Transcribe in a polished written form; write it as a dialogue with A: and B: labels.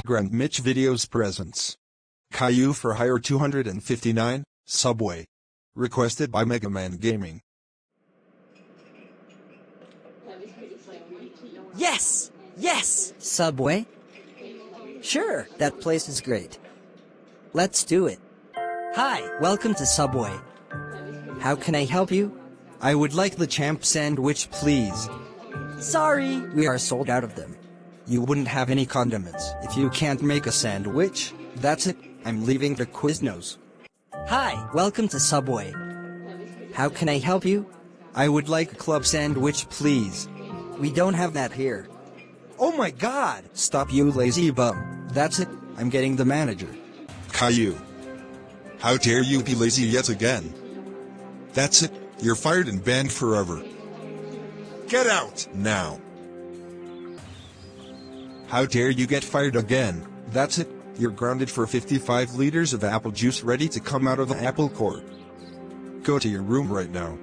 A: Grand Mitch Videos presents Caillou for Hire 259, Subway. Requested by Mega Man Gaming.
B: Yes! Yes! Subway? Sure, that place is great. Let's do it. Hi, welcome to Subway. How can I help you?
C: I would like the champ sandwich, please.
B: Sorry, we are sold out of them.
C: You wouldn't have any condiments. If you can't make a sandwich, that's it. I'm leaving the Quiznos.
B: Hi, welcome to Subway. How can I help you?
C: I would like a club sandwich, please.
B: We don't have that here.
C: Oh my god! Stop, you lazy bum. That's it. I'm getting the manager.
A: Caillou. How dare you be lazy yet again? That's it. You're fired and banned forever. Get out, now. How dare you get fired again? That's it. You're grounded for 55 liters of apple juice ready to come out of the apple core. Go to your room right now.